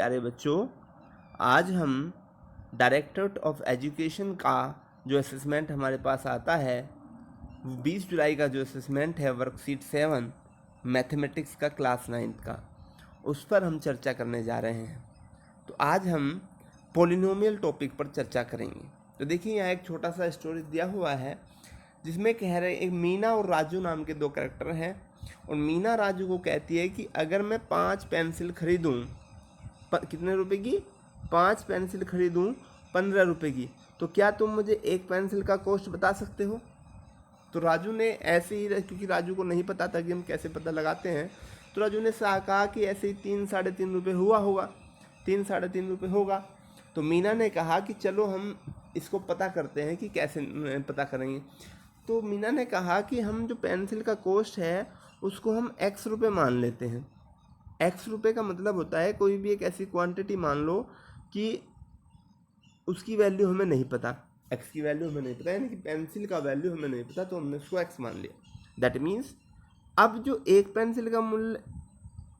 प्यारे बच्चों, आज हम डायरेक्टरेट ऑफ एजुकेशन का जो असेसमेंट हमारे पास आता है, 20 जुलाई का जो असेसमेंट है वर्कशीट 7 मैथमेटिक्स का क्लास 9 का, उस पर हम चर्चा करने जा रहे हैं। तो आज हम पोलिनोमियल टॉपिक पर चर्चा करेंगे। तो देखिए, यहाँ एक छोटा सा स्टोरी दिया हुआ है जिसमें कह रहे एक मीना और राजू नाम के दो कैरेक्टर हैं, और मीना राजू को कहती है कि अगर मैं 5 पेंसिल खरीदूँ, कितने रुपए की? 5 पेंसिल खरीदूँ 15 रुपए की, तो क्या तुम मुझे एक पेंसिल का कॉस्ट बता सकते हो? तो राजू ने ऐसे ही, क्योंकि राजू को नहीं पता था कि हम कैसे पता लगाते हैं, तो राजू ने कहा कि ऐसे ही 3 साढ़े 3 रुपये हुआ होगा, 3 साढ़े 3 रुपये होगा। तो मीना ने कहा कि चलो हम इसको पता करते हैं कि कैसे पता करेंगे। तो मीना ने कहा कि हम जो पेंसिल का कॉस्ट है उसको हम x रुपये मान लेते हैं। x रुपये का मतलब होता है कोई भी एक ऐसी क्वांटिटी मान लो कि उसकी वैल्यू हमें नहीं पता, x की वैल्यू हमें नहीं पता, यानी कि पेंसिल का वैल्यू हमें नहीं पता, तो हमने उसको x मान लिया। दैट मीन्स अब जो एक पेंसिल का मूल्य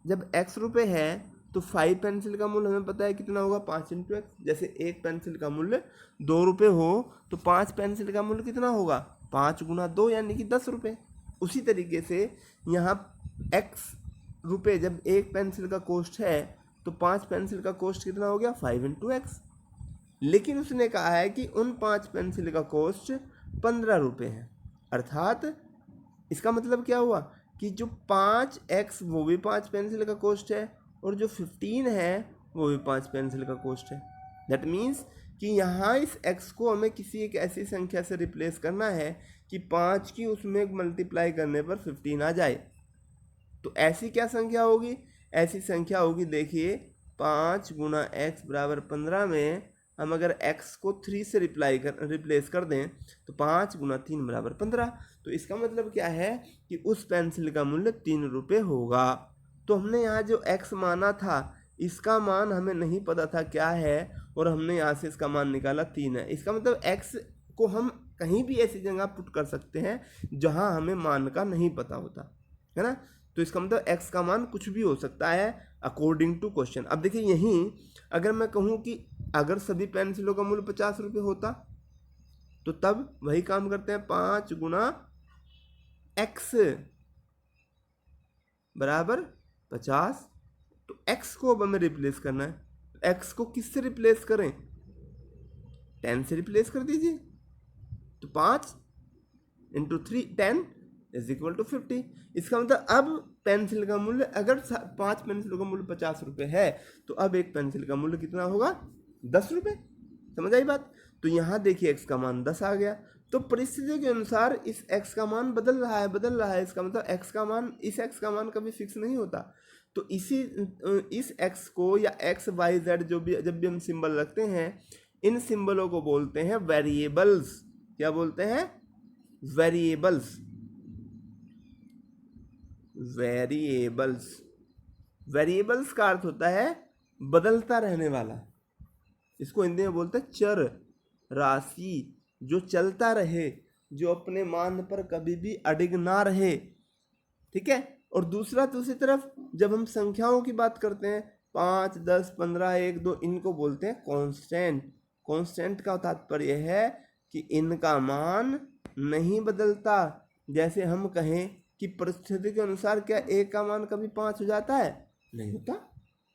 जब x रुपये है तो 5 पेंसिल का मूल्य हमें पता है कितना होगा, 5 इंटू एक्स। जैसे एक पेंसिल का मूल्य 2 रुपये हो तो 5 पेंसिल का मूल्य कितना होगा, 5 गुना 2 यानी कि 10 रुपये। उसी तरीके से यहाँ x रुपये जब एक पेंसिल का कॉस्ट है तो 5 पेंसिल का कॉस्ट कितना हो गया, 5 इंटू एक्स। लेकिन उसने कहा है कि उन 5 पेंसिल का कॉस्ट 15 रुपये है, अर्थात इसका मतलब क्या हुआ कि जो 5x वो भी 5 पेंसिल का कॉस्ट है, और जो 15 है वो भी 5 पेंसिल का कॉस्ट है। दैट मीन्स कि यहाँ इस x को हमें किसी एक ऐसी संख्या से रिप्लेस करना है कि 5 की उसमें मल्टीप्लाई करने पर 15 आ जाए। तो ऐसी क्या संख्या होगी? ऐसी संख्या होगी, देखिए 5 गुना एक्स बराबर 15 में हम अगर x को 3 से रिप्लेस कर दें तो 5 गुना 3 बराबर 15। तो इसका मतलब क्या है कि उस पेंसिल का मूल्य 3 रुपये होगा। तो हमने यहाँ जो x माना था इसका मान हमें नहीं पता था क्या है, और हमने यहाँ से इसका मान निकाला 3 है। इसका मतलब x को हम कहीं भी ऐसी जगह पुट कर सकते हैं जहाँ हमें मान का नहीं पता होता है ना। तो इसका मतलब x का मान कुछ भी हो सकता है अकॉर्डिंग टू क्वेश्चन। अब देखिए, यहीं अगर मैं कहूँ कि अगर सभी पेंसिलों का मूल्य 50 रुपये होता तो तब वही काम करते हैं, 5 गुना x बराबर 50। तो x को अब हमें रिप्लेस करना है। x को किससे रिप्लेस करें? 10 से रिप्लेस कर दीजिए। तो 5 इंटू 3 10 इज इक्वल टू 50। इसका मतलब अब पेंसिल का मूल्य, अगर 5 पेंसिलों का मूल्य 50 रुपये है तो अब एक पेंसिल का मूल्य कितना होगा, 10 रुपये। समझ आई बात? तो यहाँ देखिए x का मान 10 आ गया। तो परिस्थितियों के अनुसार इस x का मान बदल रहा है। इसका मतलब x का मान, इस x का मान कभी फिक्स नहीं होता। तो इस x को या x y z जो भी, जब भी हम सिंबल रखते हैं, इन सिंबलों को बोलते हैं वेरिएबल्स। क्या बोलते हैं? वेरिएबल्स। वेरिएबल्स का अर्थ होता है बदलता रहने वाला। इसको हिंदी में बोलते हैं चर, राशि, जो चलता रहे, जो अपने मान पर कभी भी अडिग ना रहे। ठीक है। और दूसरी तरफ जब हम संख्याओं की बात करते हैं, 5 10 15 1 2, इनको बोलते हैं कांस्टेंट। कांस्टेंट का तात्पर्य है कि इनका मान नहीं बदलता। जैसे हम कहें कि परिस्थिति के अनुसार क्या एक का मान कभी 5 हो जाता है? नहीं होता।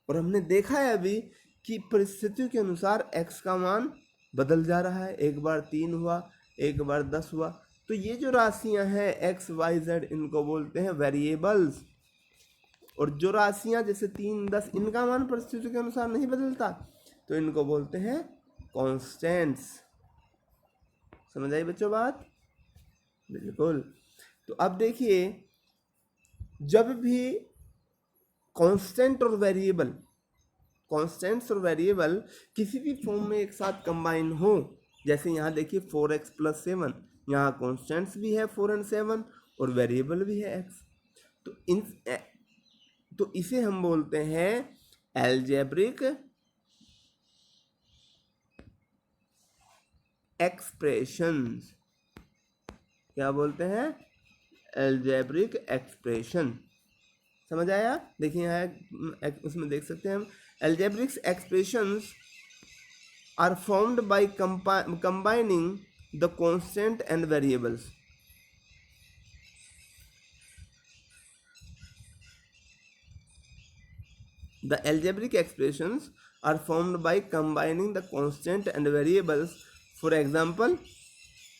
और हमने देखा है अभी कि परिस्थितियों के अनुसार x का मान बदल जा रहा है, एक बार 3 हुआ, एक बार 10 हुआ। तो ये जो राशियां हैं x y z, इनको बोलते हैं वेरिएबल्स। और जो राशियां जैसे 3 10, इनका मान परिस्थितियों के अनुसार नहीं बदलता, तो इनको बोलते हैं कांस्टेंट्स। समझ आई बच्चों बात? बिल्कुल। तो अब देखिए, जब भी कांस्टेंट्स और वेरिएबल किसी भी फॉर्म में एक साथ कंबाइन हो, जैसे यहाँ देखिए 4x + 7, यहाँ कांस्टेंट्स भी है 4 और 7 और वेरिएबल भी है x। तो इसे हम बोलते हैं अलजेब्रिक एक्सप्रेशंस। क्या बोलते हैं? Algebraic expression. समझ आया? देखिए यहाँ उसमें देख सकते हैं हम Algebraic expressions are formed by combining the constant and variables. The algebraic expressions are formed by combining the constant and variables. For example,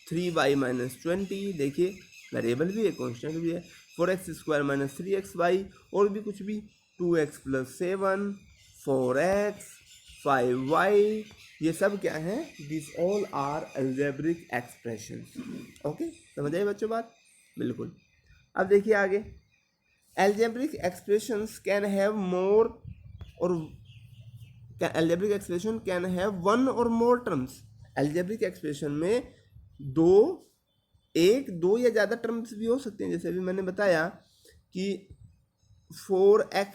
3y minus 20, देखिए वेरिएबल भी है कॉन्स्टेंट भी है. 4x² माइनस 3xy, और भी कुछ भी, 2x प्लस 7, 4x, 5y, ये सब क्या है? This all are algebraic expressions. Okay, समझ आए बच्चों बात? बिल्कुल. अब देखिए आगे, algebraic expressions can have more और algebraic expression can have one or more terms. Algebraic expression में एक दो या ज़्यादा टर्म्स भी हो सकते हैं. जैसे अभी मैंने बताया कि 4x,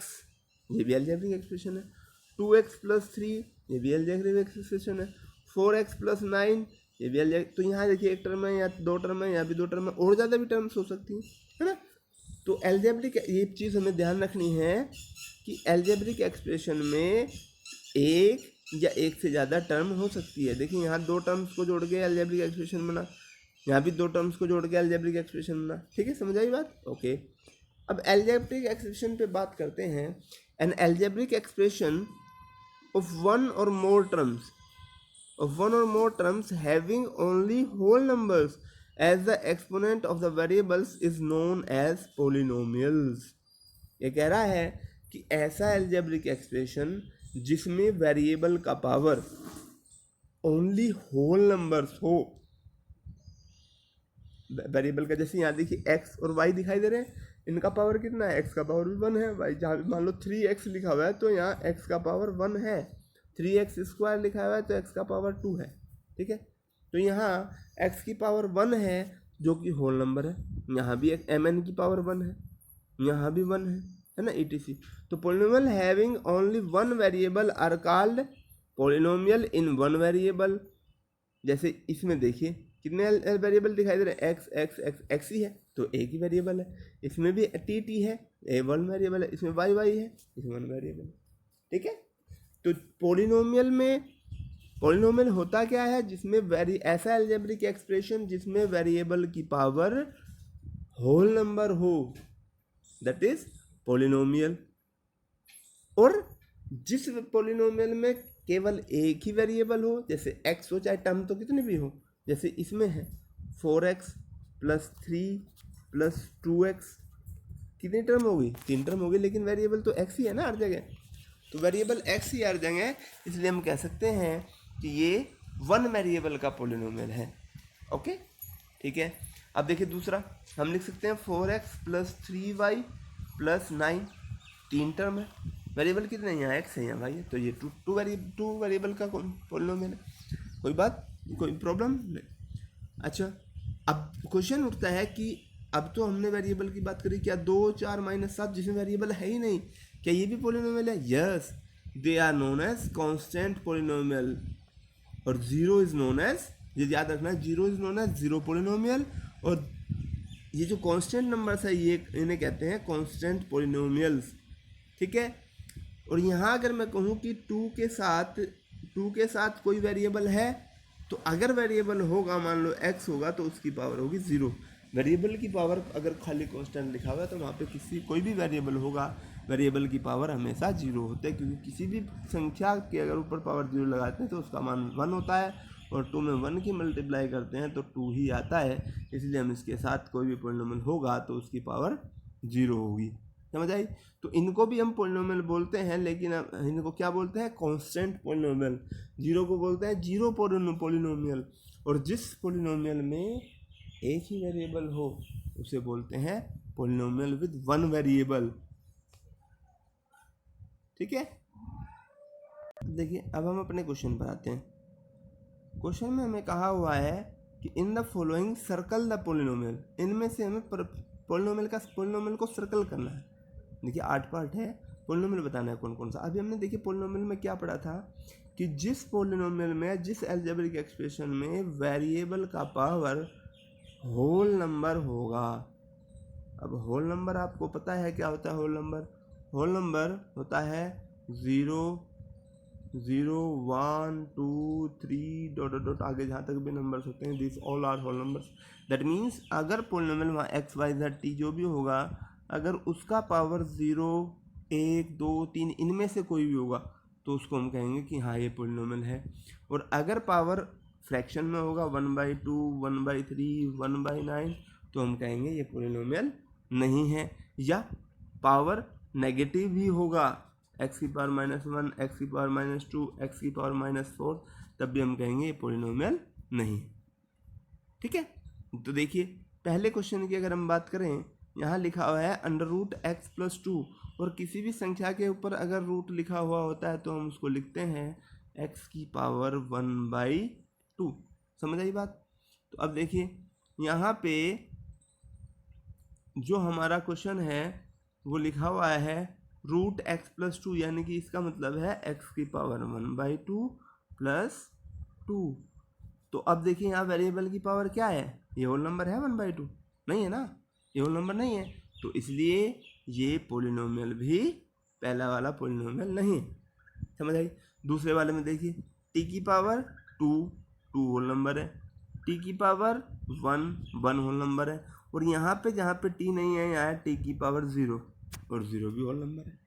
ये भी एल्जेब्रिक एक्सप्रेशन है. 2x प्लस 3, ये भी एल्जेब्रिक एक्सप्रेशन है. 4x प्लस 9, ये भी एल्जेब्रिक. तो यहाँ देखिए एक टर्म है या दो टर्म है, यहाँ भी दो टर्म है, और ज़्यादा भी टर्म्स हो सकती हैं, है ना. तो एल्जेब्रिक, ये चीज़ हमें ध्यान रखनी है कि एल्जेब्रिक एक्सप्रेशन में एक या एक से ज़्यादा टर्म हो सकती है. देखिए यहाँ दो टर्म्स को जोड़ के एल्जेब्रिक एक्सप्रेशन बना, यहाँ भी दो टर्म्स को जोड़ के एल्जेब्रिक एक्सप्रेशन बना. ठीक है, समझ आई बात? ओके. अब एल्जेब्रिक एक्सप्रेशन पे बात करते हैं. An algebraic expression of one or more terms having only whole numbers as the exponent of the variables is known as polynomials. ये कह रहा है कि ऐसा एल्जेब्रिक एक्सप्रेशन जिसमें वेरिएबल का पावर ओनली होल नंबर्स हो. वेरिएबल का जैसे यहाँ देखिए x और y दिखाई दे रहे हैं, इनका पावर कितना है? x का पावर भी 1 है. y जहाँ मान लो 3x लिखा हुआ है तो यहाँ x का पावर 1 है. 3x² लिखा हुआ है तो x का पावर 2 है. ठीक है, तो यहाँ x की पावर 1 है जो कि होल नंबर है. यहाँ भी एक mn की पावर 1 है, यहाँ भी 1 है ना, etc. तो polynomial having only one variable are called polynomial in one variable. जैसे इसमें देखिए कितने वेरिएबल दिखाई दे रहे हैं? एक्स एक्स एक्स एक्स ही है तो एक ही वेरिएबल है. इसमें भी टी टी है, ए वन वेरिएबल है. इसमें वाई वाई है, इसमें वन वेरिएबल है. ठीक है, तो पोलिनोमियल होता क्या है? जिसमें ऐसा एल्जेब्रिक एक्सप्रेशन जिसमें वेरिएबल की पावर होल नंबर हो, दैट इज पोलिनोमियल. और जिस पोलिनोमियल में केवल एक ही वेरिएबल हो, जैसे x हो, चाहे टर्म तो कितने भी हो, जैसे इसमें है 4x प्लस 3 प्लस 2x, कितनी टर्म होगी? 3 टर्म होगी, लेकिन वेरिएबल तो x ही है ना हर जगह. तो वेरिएबल x ही हर जगह, इसलिए हम कह सकते हैं कि ये वन वेरिएबल का पोलिनोमियल है. ओके, ठीक है. अब देखिए दूसरा, हम लिख सकते हैं 4x plus 3y plus 9, 3 term है. वेरिएबल कितने हैं? यहाँ x है, यहाँ y है, तो ये टू वेरिएबल का पोलिनोमियल है. कोई बात, कोई प्रॉब्लम नहीं. अच्छा, अब क्वेश्चन उठता है कि अब तो हमने वेरिएबल की बात करी, क्या 2 4 माइनस 7 जिसमें वेरिएबल है ही नहीं, क्या ये भी पोलिनोमियल है? Yes, they are known as constant polynomial. और जीरो इज नोन एज, ये याद रखना है, zero is known as zero polynomial. और ये जो कांस्टेंट नंबर्स है ये इन्हें कहते हैं कांस्टेंट पोलिनोमियल्स. ठीक है. और यहाँ अगर मैं कहूँ कि 2 के साथ कोई वेरिएबल है, तो अगर वेरिएबल होगा, मान लो x होगा, तो उसकी पावर होगी 0. वेरिएबल की पावर अगर खाली कांस्टेंट लिखा हुआ है तो वहाँ पे कोई भी वेरिएबल होगा, वेरिएबल की पावर हमेशा 0 होता है, क्योंकि किसी भी संख्या के अगर ऊपर पावर 0 लगाते हैं तो उसका मान 1 होता है, और 2 में 1 की मल्टीप्लाई करते हैं तो 2 ही आता है. इसलिए हम इसके साथ कोई भी पोलिनोमियल होगा तो उसकी पावर 0 होगी. समझ आई? तो इनको भी हम पोलिनोमियल बोलते हैं, लेकिन इनको क्या बोलते हैं? Constant polynomial. जीरो को बोलते हैं जीरो पोलिनोमियल. और जिस पोलिनोमियल में एक ही वेरिएबल हो उसे बोलते हैं पोलिनोमियल विद वन वेरिएबल. ठीक है. देखिए अब हम अपने क्वेश्चन पर आते हैं. क्वेश्चन में हमें कहा हुआ है कि in the following circle the polynomial. इनमें से हमें पोलिनोमियल को सर्कल करना है. देखिए 8 पार्ट है, पोलिनोमियल बताना है कौन कौन सा. अभी हमने देखिए पोलिनोमियल में क्या पढ़ा था कि जिस पोलिनोमियल में, जिस एल्जेब्रिक एक्सप्रेशन में वेरिएबल का पावर होल नंबर होगा. अब होल नंबर आपको पता है क्या होता है? होल नंबर होता है 0 0 1 2 3 डॉट डॉट डॉट आगे जहाँ तक भी नंबर्स होते हैं, this all are whole numbers. That means अगर polynomial x y z t जो भी होगा, अगर उसका पावर 0 1 2 3 इनमें से कोई भी होगा तो उसको हम कहेंगे कि हाँ ये पोलिनोमियल है। और अगर पावर फ्रैक्शन में होगा 1/2 1/3 1/9 तो हम कहेंगे ये पोलिनोमियल नहीं है। या पावर नेगेटिव भी होगा, एक्स की पावर -1 एक्स की पावर -2 एक्स की पावर -4 तब भी हम कहेंगे ये पोलिनोमियल नहीं है। ठीक है, तो देखिए पहले क्वेश्चन की अगर हम बात करें, यहाँ लिखा हुआ है √x+2 और किसी भी संख्या के ऊपर अगर रूट लिखा हुआ होता है तो हम उसको लिखते हैं x की पावर 1/2। समझ आई बात? तो अब देखिए यहाँ पे जो हमारा क्वेश्चन है वो लिखा हुआ है √x+2, यानी कि इसका मतलब है x की पावर 1/2 + 2। तो अब देखिए यहाँ वेरिएबल की पावर क्या है, ये होल नंबर है 1/2? नहीं है ना, ये होल नंबर नहीं है, तो इसलिए ये पोलिनोमियल भी पहला वाला पोलिनोमियल नहीं है। समझ आई? दूसरे वाले में देखिए t की पावर 2 होल नंबर है, t की पावर 1 होल नंबर है, और यहाँ पे जहाँ पे t नहीं है यहाँ है t की पावर 0 और 0 भी होल नंबर है।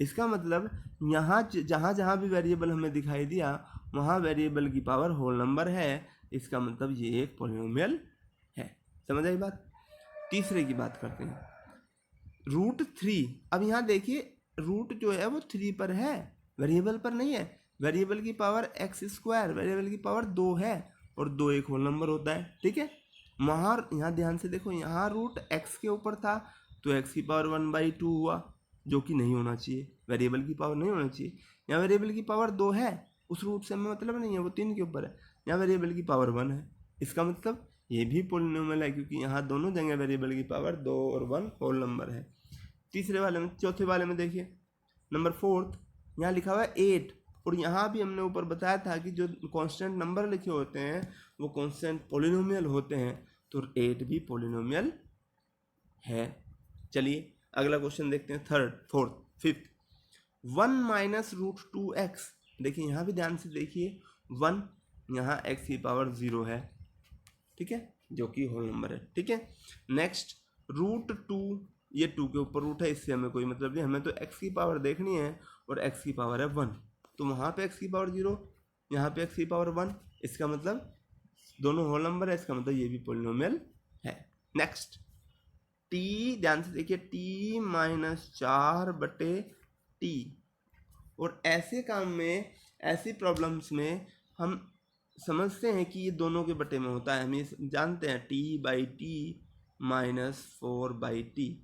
इसका मतलब यहाँ जहाँ जहाँ भी वेरिएबल हमें दिखाई दिया वहाँ वेरिएबल की पावर होल नंबर है, इसका मतलब ये एक पोलिनोमियल है। समझ आई बात? तीसरे की बात करते हैं, √3। अब यहाँ देखिए रूट जो है वो 3 पर है, वेरिएबल पर नहीं है। वेरिएबल की पावर x², वेरिएबल की पावर 2 है और 2 एक होल नंबर होता है। ठीक है, वहाँ यहाँ ध्यान से देखो, यहाँ रूट x के ऊपर था तो x की पावर 1/2 हुआ, जो कि नहीं होना चाहिए, वेरिएबल की पावर नहीं होना चाहिए। यहाँ वेरिएबल की पावर 2 है, उस रूट से हमें मतलब नहीं है, वो 3 के ऊपर है। यहाँ वेरिएबल की पावर 1 है, इसका मतलब ये भी पोलिनोमियल है क्योंकि यहाँ दोनों जगह वेरिएबल की पावर 2 और 1 होल नंबर है। तीसरे वाले में, चौथे वाले में देखिए नंबर 4, यहाँ लिखा हुआ है 8, और यहाँ भी हमने ऊपर बताया था कि जो कांस्टेंट नंबर लिखे होते हैं वो कांस्टेंट पोलिनोमियल होते हैं, तो 8 भी पोलिनोमियल है। चलिए अगला क्वेश्चन देखते हैं, थर्ड, फोर्थ, फिफ्थ। 1 - √2x। देखिए यहाँ भी ध्यान से देखिए, 1 यहाँ x की पावर 0 है, ठीक है, जो कि होल नंबर है। ठीक है, नेक्स्ट √2, ये 2 के ऊपर रूट है, इससे हमें कोई मतलब नहीं, हमें तो x की पावर देखनी है और x की पावर है 1, तो वहाँ पे x की पावर 0, यहाँ पे x की पावर 1, इसका मतलब दोनों होल नंबर है, इसका मतलब ये भी पोलिनोमियल है। नेक्स्ट t, ध्यान से देखिए, t - 4/t। और ऐसे काम में, ऐसी प्रॉब्लम्स में हम समझते हैं कि ये दोनों के बटे में होता है, हम ये जानते हैं t/t - 4/t।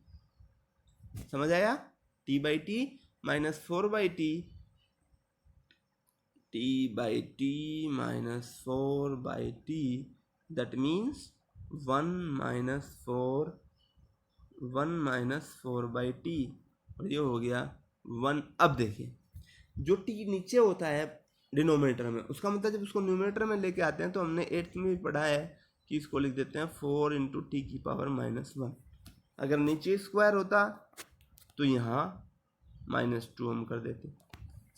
समझ आया? t/t - 4/t, t/t - 4/t, that means 1 - 4/t, और ये हो गया 1। अब देखिए जो t नीचे होता है डिनोमिनेटर में, उसका मतलब जब उसको न्यूमरेटर में लेके आते हैं तो हमने 8th में भी पढ़ा है कि इसको लिख देते हैं 4 × t की पावर -1। अगर नीचे स्क्वायर होता तो यहाँ -2 हम कर देते।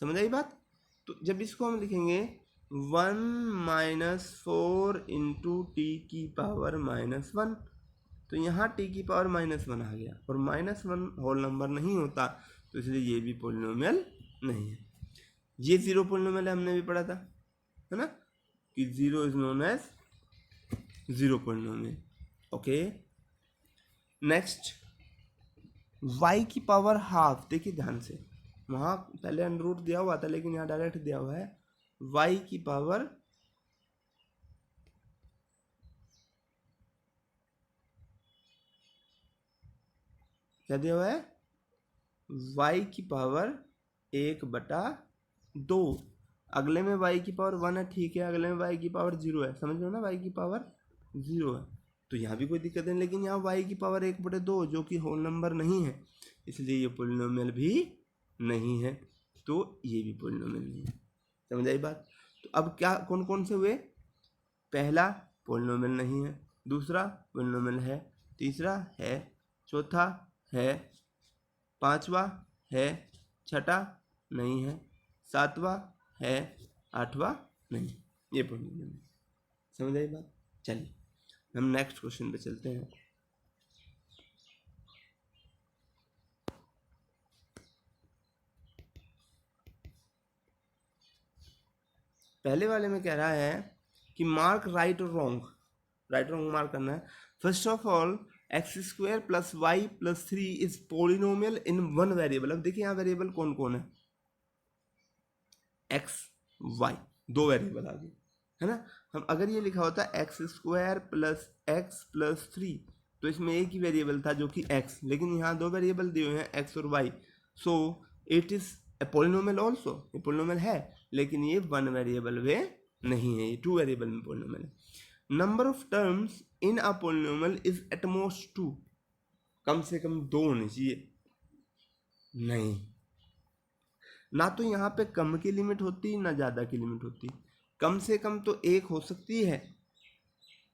समझ आई बात? तो जब इसको हम लिखेंगे 1 - 4 × t की पावर -1, तो यहाँ t की पावर -1 आ गया, और -1 होल नंबर नहीं होता, तो इसलिए ये भी पोलिनोमियल नहीं है। ये 0 पोलिनोमियल हमने भी पढ़ा था, है ना, कि 0 is known as 0 polynomial. Okay, next y की पावर हाफ। देखिए ध्यान से, वहाँ पहले अंडर दिया हुआ था लेकिन यहाँ डायरेक्ट दिया हुआ है y की पावर क्या दिया हुआ है, y की पावर 1/2। अगले में y की पावर 1 है, ठीक है, अगले में y की पावर 0 है, समझ लो ना, y की पावर 0 है, तो यहाँ भी कोई दिक्कत नहीं। लेकिन यहाँ y की पावर 1/2 जो कि होल नंबर नहीं है, इसलिए ये पोलिनोमियल भी नहीं है, तो ये भी पोलिनोमियल नहीं है। समझ आई बात? तो अब क्या कौन कौन से हुए, पहला पोलिनोमियल नहीं है, दूसरा पोलिनोमियल है, तीसरा है, चौथा है, पांचवा है, छठा नहीं है, 7वां है, 8वां नहीं, ये पॉलिनोमियल है। समझ आई बात? चलिए हम नेक्स्ट क्वेश्चन पे चलते हैं। पहले वाले में कह रहा है कि मार्क राइट और रॉन्ग, राइट रॉन्ग मार्क करना है। First of all x square plus y plus 3 is polynomial in one variable. अब देखिए यहाँ वेरिएबल कौन कौन है, एक्स वाई, दो वेरिएबल आ गए, है ना। हम अगर ये लिखा होता x square plus x plus 3 तो इसमें एक ही वेरिएबल था जो कि एक्स, लेकिन यहाँ दो वेरिएबल दिए हुए हैं एक्स और y, so it is a polynomial also, ये पोलिनोमियल है, लेकिन ये वन वेरिएबल वे नहीं है, ये टू वेरिएबल में पोलिनोमियल है। Number of terms in a polynomial is at most 2, कम से कम 2 होनी चाहिए, नहीं, ना तो यहाँ पे कम की लिमिट होती ना ज़्यादा की लिमिट होती, कम से कम तो एक हो सकती है,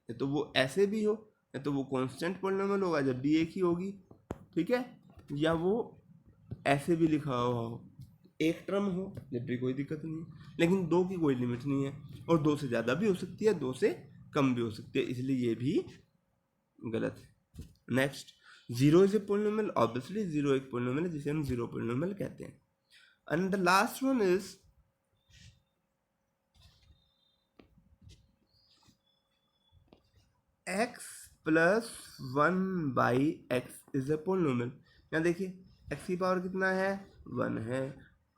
या तो वो ऐसे भी हो, या तो वो कांस्टेंट पॉलिनोमियल होगा जब भी एक ही होगी, ठीक है, या वो ऐसे भी लिखा हुआ हो, एक टर्म हो जब भी कोई दिक्कत नहीं है, लेकिन 2 की कोई लिमिट नहीं है, और 2 से ज़्यादा भी हो सकती है, 2 से कम भी हो सकती है, इसलिए ये भी गलत है। Next, 0 is a polynomial, obviously 0 एक पॉलिनोमियल है जिसे हम 0 पॉलिनोमियल कहते हैं। And the last one is x plus 1 by x is a polynomial। यहाँ देखिए x की पावर कितना है, 1 है,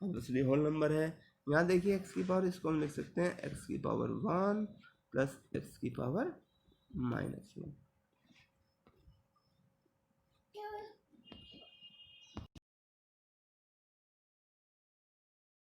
ऑब्वियसली होल नंबर है। यहाँ देखिए x की पावर, इसको हम लिख सकते हैं x की पावर 1 प्लस x की पावर -1।